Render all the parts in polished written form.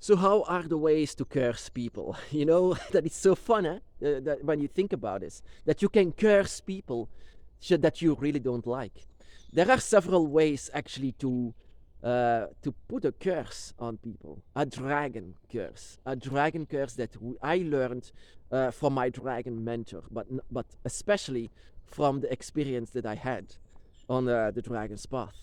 So how are the ways to curse people? You know, that is so fun, eh? That when you think about this, that you can curse people that you really don't like. There are several ways actually to put a curse on people. A dragon curse that I learned from my dragon mentor, but especially from the experience that I had on the dragon's path.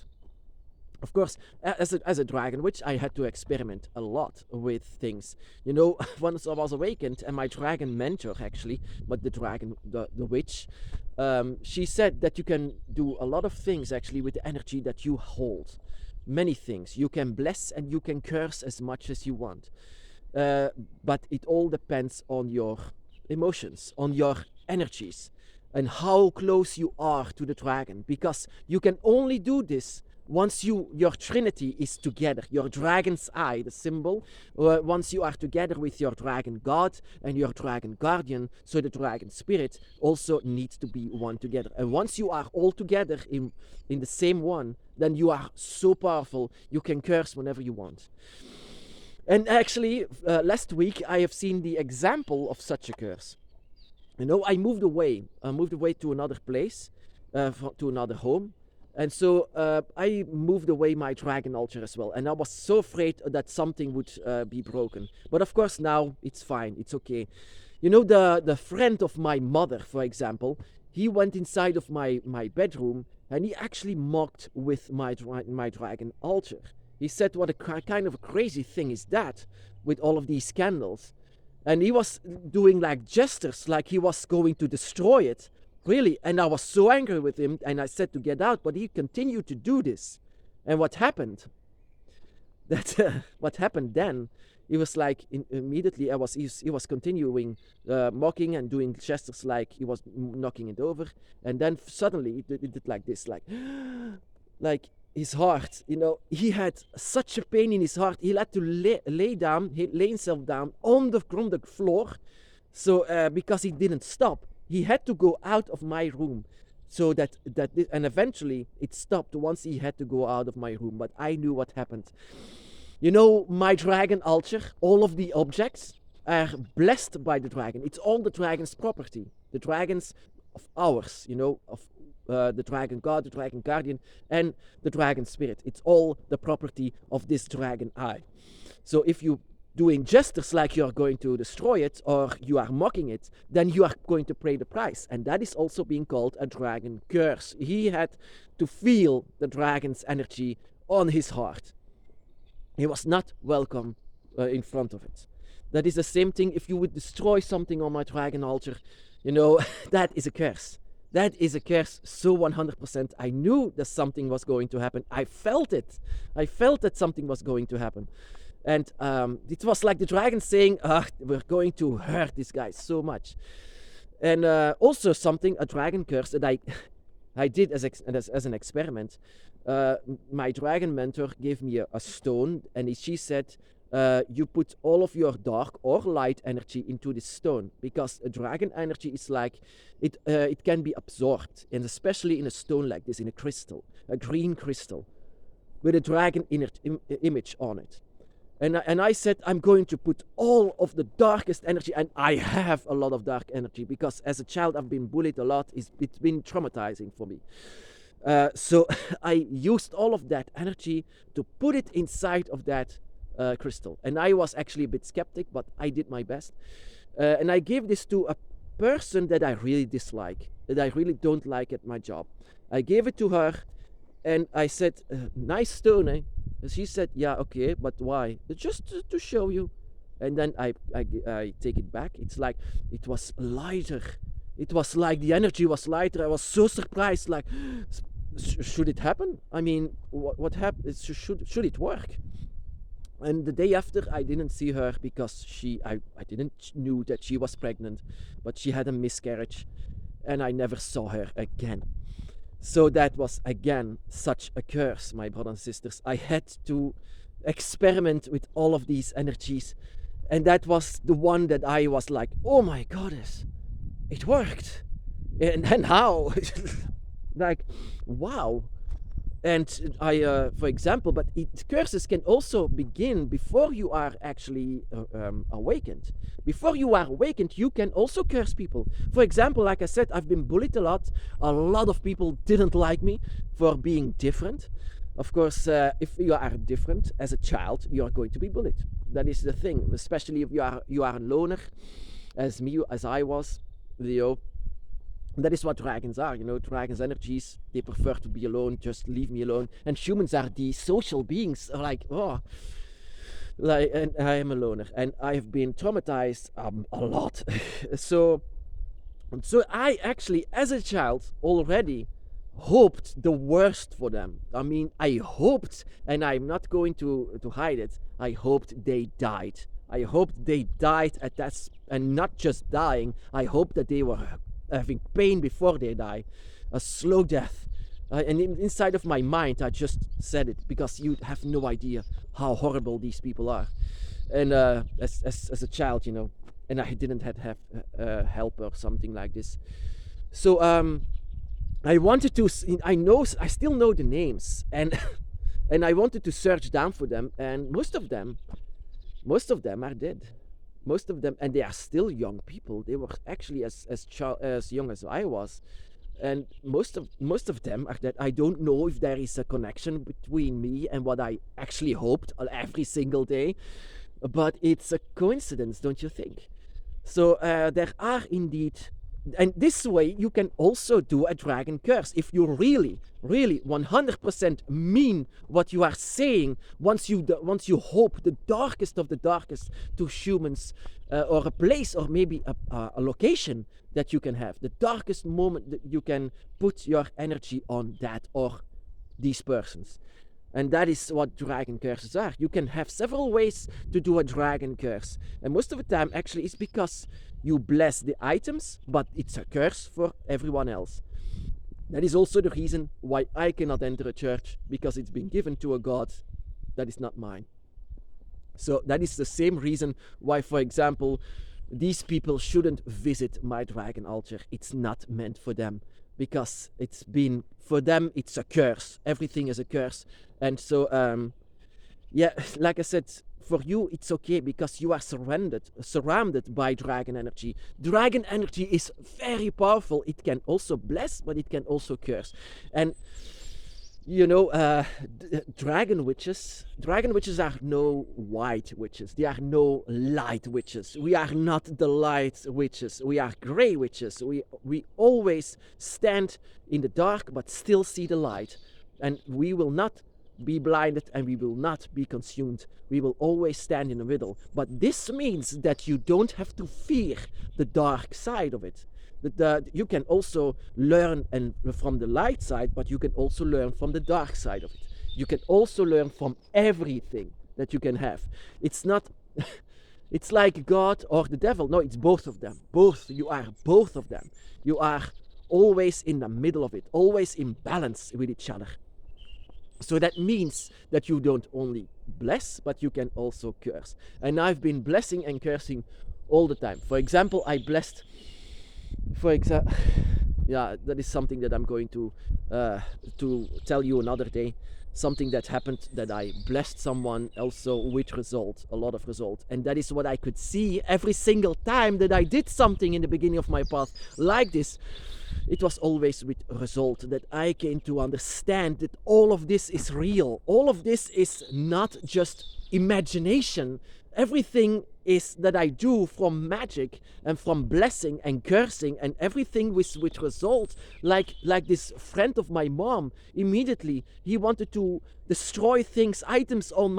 Of course, as a dragon witch, I had to experiment a lot with things. You know, once I was awakened, and my dragon mentor actually, but the witch, she said that you can do a lot of things actually with the energy that you hold. Many things. You can bless and you can curse as much as you want. But it all depends on your emotions, on your energies, and how close you are to the dragon. Because you can only do this once your trinity is together, your dragon's eye, the symbol, once you are together with your dragon god and your dragon guardian, so the dragon spirit also needs to be one together. And once you are all together in the same one, then you are so powerful, you can curse whenever you want. And actually, last week I have seen the example of such a curse. You know, I moved away to another place, to another home. And so I moved away my dragon altar as well. And I was so afraid that something would be broken. But of course now it's fine, it's okay. You know, the friend of my mother, for example, he went inside of my bedroom and he actually mocked with my dragon altar. He said, what a kind of a crazy thing is that, with all of these candles. And he was doing like gestures, like he was going to destroy it. Really, and I was so angry with him, and I said to get out, but he continued to do this. And what happened? What happened then? It was like immediately he was continuing mocking and doing gestures like he was knocking it over, and then suddenly it did like this, like his heart. You know, he had such a pain in his heart. He had to lay himself down on the floor, so because he didn't stop. He had to go out of my room, so and eventually it stopped once he had to go out of my room. But I knew what happened. You know, my dragon altar, all of the objects are blessed by the dragon. It's all the dragon's property, the dragons of ours. You know, of the dragon god, the dragon guardian, and the dragon spirit. It's all the property of this dragon eye. So if you doing gestures like you are going to destroy it or you are mocking it, then you are going to pay the price. And that is also being called a dragon curse. He had to feel the dragon's energy on his heart. He was not welcome in front of it. That is the same thing if you would destroy something on my dragon altar. You know, that is a curse. That is a curse, so 100%. I knew that something was going to happen. I felt it. I felt that something was going to happen. And it was like the dragon saying, we're going to hurt this guy so much. And also a dragon curse that I did as an experiment. My dragon mentor gave me a stone, and she said, you put all of your dark or light energy into this stone, because a dragon energy is like, it can be absorbed, and especially in a stone like this, in a crystal, a green crystal, with a dragon image on it. And I said, I'm going to put all of the darkest energy, and I have a lot of dark energy, because as a child I've been bullied a lot. It's been traumatizing for me. So I used all of that energy to put it inside of that crystal. And I was actually a bit skeptic, but I did my best. And I gave this to a person that I really dislike, that I really don't like at my job. I gave it to her, and I said, nice stone, eh? She said, yeah, okay, but why? Just to show you. And then I take it back. It's like, it was lighter. It was like the energy was lighter. I was so surprised, like, should it happen? I mean, what happened? Should it work? And the day after, I didn't see her, because I didn't knew that she was pregnant, but she had a miscarriage, and I never saw her again. So that was again such a curse, my brothers and sisters. I had to experiment with all of these energies, and that was the one that I was like, oh my goddess, it worked. And how? Like, wow. And for example, but curses can also begin before you are actually awakened. Before you are awakened, you can also curse people. For example, like I said, I've been bullied a lot. A lot of people didn't like me for being different. Of course, if you are different as a child, you are going to be bullied. That is the thing, especially if you are a loner, as me, as I was, you know. That is what dragons are, you know. Dragons' energies, they prefer to be alone, just leave me alone. And humans are these social beings, like, oh, like, and I am a loner, and I have been traumatized a lot. so I actually, as a child, already hoped the worst for them. I mean, I hoped, and I'm not going to hide it, I hoped they died. I hoped they died at that, and not just dying, I hoped that they were having pain before they die, a slow death. And inside of my mind, I just said it because you have no idea how horrible these people are. And as a child, you know, and I didn't have help or something like this. So I wanted to. I still know the names, and and I wanted to search down for them, and most of them are dead. Most of them, and they are still young people. They were actually as young as I was, and most of them are dead. I don't know if there is a connection between me and what I actually hoped every single day, but it's a coincidence, don't you think? So there are indeed, and this way you can also do a dragon curse if you really 100% mean what you are saying. Once you hope the darkest of the darkest to humans, or a place, or maybe a location that you can have, the darkest moment that you can put your energy on that or these persons. And that is what dragon curses are. You can have several ways to do a dragon curse, and most of the time actually it's because you bless the items, but it's a curse for everyone else. That is also the reason why I cannot enter a church, because it's been given to a god that is not mine. So that is the same reason why, for example, these people shouldn't visit my dragon altar. It's not meant for them, because for them it's a curse. Everything is a curse. And so yeah, like I said, for you it's okay because you are surrounded by dragon energy. Dragon energy is very powerful. It can also bless, but it can also curse. And you know, dragon witches are no white witches. They are no light witches. We are not the light witches. We are gray witches. We always stand in the dark but still see the light. And we will not be blinded, and we will not be consumed. We will always stand in the middle. But this means that you don't have to fear the dark side of it. You can also learn from the light side, but you can also learn from the dark side of it. You can also learn from everything that you can have. It's not it's like God or the devil. No, it's both of them. You are both of them. You are always in the middle of it, always in balance with each other. So that means that you don't only bless, but you can also curse. And I've been blessing and cursing all the time. For example, I blessed, yeah, that is something that I'm going to tell you another day. Something that happened, that I blessed someone also with a lot of result. And that is what I could see every single time that I did something in the beginning of my path like this. It was always with result, that I came to understand that all of this is real. All of this is not just imagination. Everything is that I do from magic and from blessing and cursing, and everything with result. Like this friend of my mom, immediately he wanted to destroy things, items on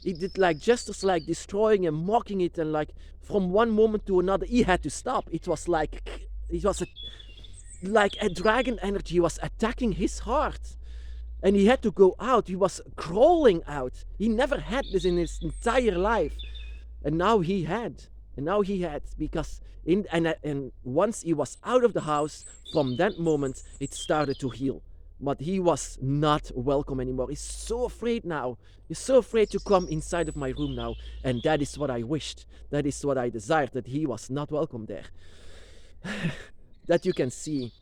he did like gestures like destroying and mocking it, and like from one moment to another he had to stop. It was like a dragon energy was attacking his heart, and he had to go out. He was crawling out. He never had this in his entire life, and now he had. Because and once he was out of the house, from that moment it started to heal. But he was not welcome anymore. He's so afraid now. He's so afraid to come inside of my room now, and that is what I wished. That is what I desired, that he was not welcome there. That you can see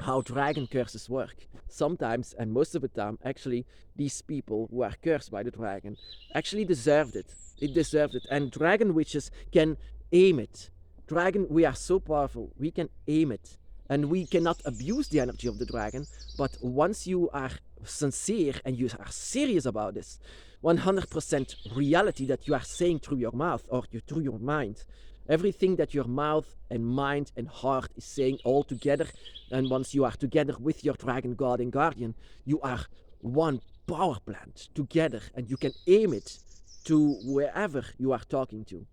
how dragon curses work. Sometimes, and most of the time, actually, these people who are cursed by the dragon actually deserved it. It deserved it. And dragon witches can aim it. Dragon, we are so powerful, we can aim it. And we cannot abuse the energy of the dragon, but once you are sincere and you are serious about this, 100% reality that you are saying through your mouth or through your mind, everything that your mouth and mind and heart is saying all together, and once you are together with your dragon god and guardian, you are one power plant together, and you can aim it to wherever you are talking to,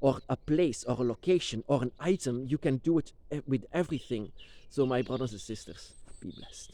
or a place or a location or an item. You can do it with everything. So my brothers and sisters, be blessed.